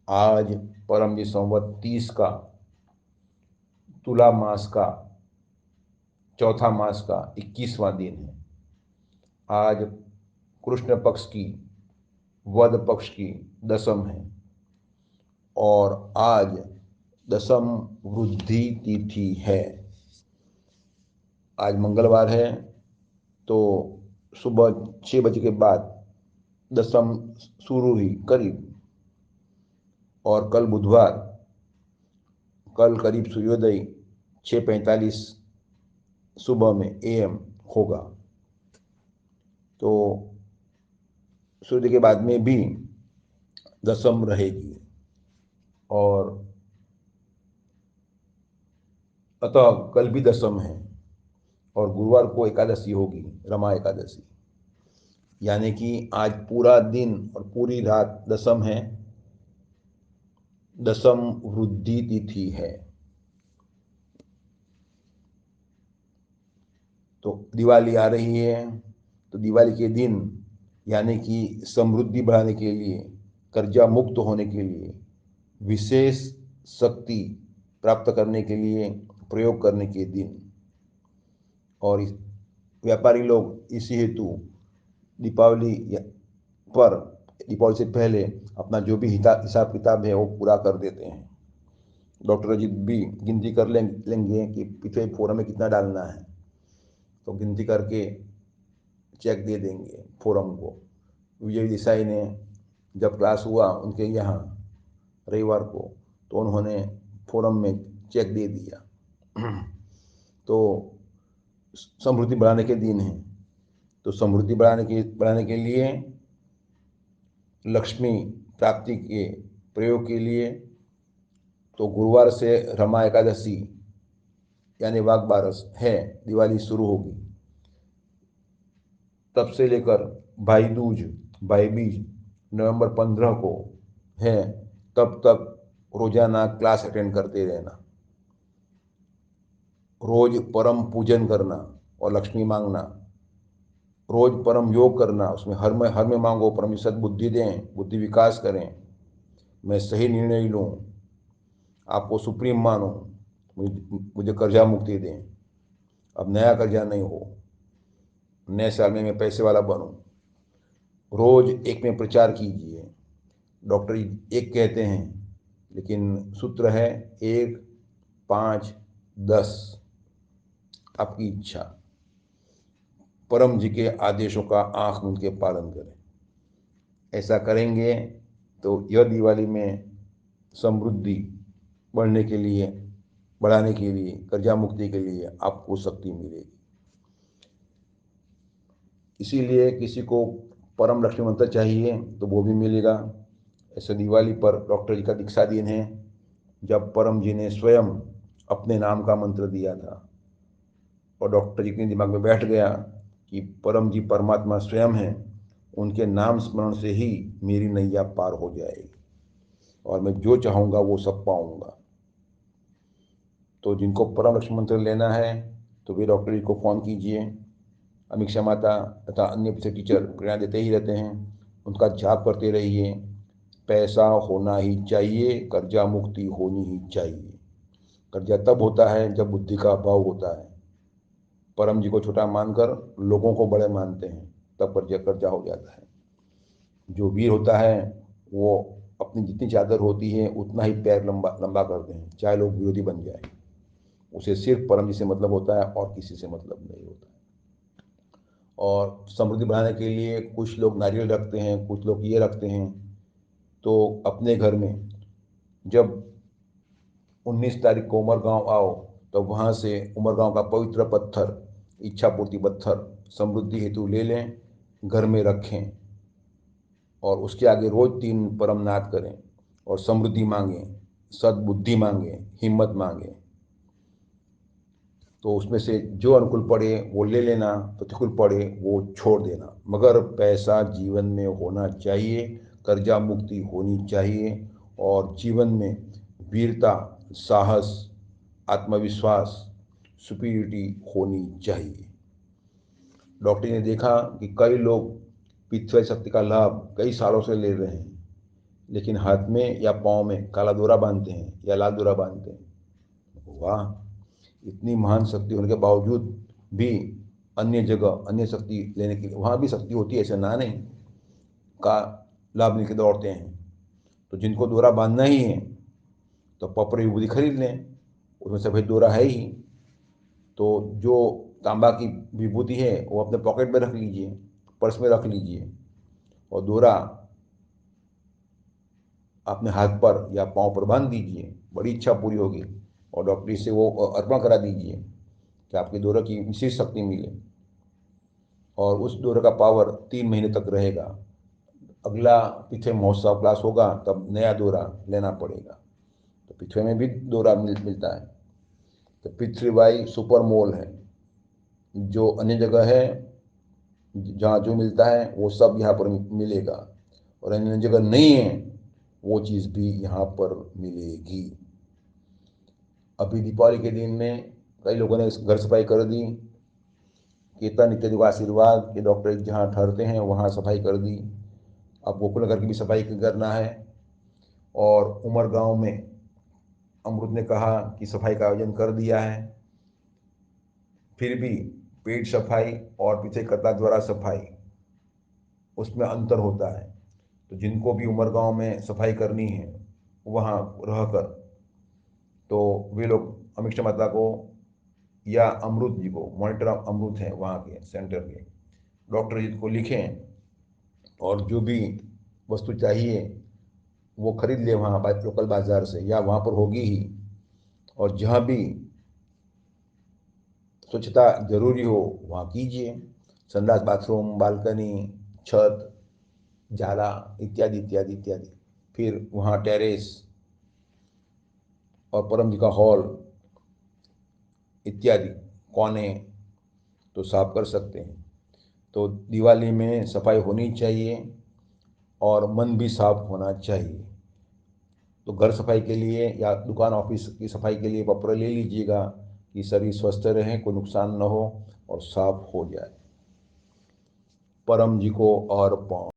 आज परमजी संवत 30 का तुला मास का चौथा मास का 21वां दिन है। आज कृष्ण पक्ष की वध पक्ष की दशम है और आज दशम वृद्धि तिथि है। आज मंगलवार है तो सुबह 6 बजे के बाद दशम शुरू हुई करीब, और कल बुधवार, कल करीब सूर्योदय 6:45 सुबह में AM होगा। तो सूर्य के बाद में भी दशम रहेगी और अतः कल भी दशम है और गुरुवार को एकादशी होगी, रमा एकादशी। यानी कि आज पूरा दिन और पूरी रात दशम है, दशम वृद्धि तिथि है। तो दिवाली आ रही है, तो दिवाली के दिन यानी कि समृद्धि बढ़ाने के लिए, कर्जा मुक्त होने के लिए, विशेष शक्ति प्राप्त करने के लिए प्रयोग करने के दिन, और व्यापारी लोग इसी हेतु दीपावली पर, दीपावली से पहले अपना जो भी हिसाब किताब है वो पूरा कर देते हैं। डॉक्टर अजीत भी गिनती कर लेंगे कि पिछले फोरम में कितना डालना है, तो गिनती करके चेक दे देंगे फोरम को। विजय देसाई ने जब क्लास हुआ उनके यहाँ रविवार को, तो उन्होंने फोरम में चेक दे दिया। तो समृद्धि बढ़ाने के दिन है, तो समृद्धि बढ़ाने के लिए, लक्ष्मी प्राप्ति के प्रयोग के लिए, तो गुरुवार से रमा एकादशी यानी वाघ बारस है, दिवाली शुरू होगी। तब से लेकर भाई दूज, भाई बीज नवंबर 15 को है, तब तक रोजाना क्लास अटेंड करते रहना, रोज परम पूजन करना और लक्ष्मी मांगना, रोज परम योग करना, उसमें हर में मांगो परम सद्बुद्धि दें, बुद्धि विकास करें, मैं सही निर्णय लूँ, आपको सुप्रीम मानो, मुझे कर्जा मुक्ति दें, अब नया कर्जा नहीं हो, नए साल में मैं पैसे वाला बनूं। रोज एक में प्रचार कीजिए। डॉक्टर एक कहते हैं, लेकिन सूत्र है 1, 5, 10। आपकी इच्छा, परम जी के आदेशों का आंख मूंद के पालन करें। ऐसा करेंगे तो यह दिवाली में समृद्धि बढ़ने के लिए, बढ़ाने के लिए, कर्जा मुक्ति के लिए आपको शक्ति मिलेगी। इसीलिए किसी को परम लक्ष्मी मंत्र चाहिए तो वो भी मिलेगा। ऐसे दिवाली पर डॉक्टर जी का दीक्षा दिन है, जब परम जी ने स्वयं अपने नाम का मंत्र दिया था और डॉक्टर जी के दिमाग में बैठ गया कि परम जी परमात्मा स्वयं हैं, उनके नाम स्मरण से ही मेरी नैया पार हो जाएगी और मैं जो चाहूँगा वो सब पाऊँगा। तो जिनको परम लक्ष्मी मंत्र लेना है तो वे डॉक्टर जी को फ़ोन कीजिए। अमीक्षा माता तथा अन्य टीचर प्रेरणा देते ही रहते हैं, उनका जाप करते रहिए। पैसा होना ही चाहिए, कर्जा मुक्ति होनी ही चाहिए। कर्जा तब होता है जब बुद्धि का अभाव होता है। परम जी को छोटा मानकर लोगों को बड़े मानते हैं, तब कर्जा हो जाता है। जो वीर होता है वो अपनी जितनी चादर होती है उतना ही पैर लंबा लंबा करते हैं, चाहे लोग विरोधी बन जाए। उसे सिर्फ परम जी से मतलब होता है और किसी से मतलब नहीं होता। और समृद्धि बढ़ाने के लिए कुछ लोग नारियल रखते हैं, कुछ लोग ये रखते हैं। तो अपने घर में जब 19 तारीख को उमरगांव आओ, तो वहाँ से उमरगांव का पवित्र पत्थर, इच्छा पूर्ति पत्थर समृद्धि हेतु ले लें, घर में रखें और उसके आगे रोज 3 परम नाद करें और समृद्धि मांगें, सद्बुद्धि मांगें, हिम्मत मांगें। तो उसमें से जो अनुकूल पड़े वो ले लेना, प्रतिकूल पड़े वो छोड़ देना, मगर पैसा जीवन में होना चाहिए, कर्जा मुक्ति होनी चाहिए और जीवन में वीरता, साहस, आत्मविश्वास, सुपीरियरिटी होनी चाहिए। डॉक्टर ने देखा कि कई लोग पित्त शक्ति का लाभ कई सालों से ले रहे हैं, लेकिन हाथ में या पाँव में काला डोरा बांधते हैं या लाल डोरा बांधते हैं। वाह, इतनी महान शक्ति होने के बावजूद भी अन्य जगह अन्य शक्ति लेने के लिए वहाँ भी शक्ति होती है, ऐसा ना नहीं, का लाभ लेके दौड़ते हैं। तो जिनको डोरा बांधना ही है तो पपर विभूति खरीद लें, उसमें सफ़ेद डोरा है ही। तो जो तांबा की विभूति है वो अपने पॉकेट में रख लीजिए, पर्स में रख लीजिए, और डोरा अपने हाथ पर या पाँव पर बांध दीजिए। बड़ी इच्छा पूरी होगी, और डॉक्टर से वो अर्पण करा दीजिए कि आपके डोरे की विशेष शक्ति मिले, और उस डोरे का पावर 3 महीने तक रहेगा। अगला पिछे महोत्सव क्लास होगा तब नया डोरा लेना पड़ेगा। तो पिछवे में भी डोरा मिलता है। तो पृथ्वीबाई सुपर मॉल है, जो अन्य जगह है जहाँ जो मिलता है वो सब यहाँ पर मिलेगा, और अन्य जगह नहीं है वो चीज़ भी यहाँ पर मिलेगी। अभी दीपावली के दिन में कई लोगों ने घर सफाई कर दी, कीर्तन इत्यादि का आशीर्वाद कि डॉक्टर जहाँ ठहरते हैं वहाँ सफाई कर दी। अब गोकुल नगर की भी सफाई करना है। और उमर गांव में अमृत ने कहा कि सफाई का आयोजन कर दिया है, फिर भी पेट सफाई और पीछे कता द्वारा सफाई उसमें अंतर होता है। तो जिनको भी उमर गांव में सफाई करनी है वहाँ रहकर, तो वे लोग अमीक्षा माता को या अमृत जी को, मॉनिटर अमृत हैं वहाँ के सेंटर के डॉक्टर जी को लिखें, और जो भी वस्तु चाहिए वो खरीद ले वहाँ लोकल बाज़ार से, या वहाँ पर होगी ही। और जहाँ भी स्वच्छता जरूरी हो वहाँ कीजिए, संडास, बाथरूम, बालकनी, छत, जाला इत्यादि इत्यादि इत्यादि। फिर वहाँ टेरेस और परम जी का हॉल इत्यादि कोने तो साफ कर सकते हैं। तो दिवाली में सफाई होनी चाहिए और मन भी साफ होना चाहिए। तो घर सफाई के लिए या दुकान ऑफिस की सफाई के लिए पत्र ले लीजिएगा कि शरीर स्वस्थ रहे, कोई नुकसान न हो और साफ हो जाए। परम जी को अर्पण।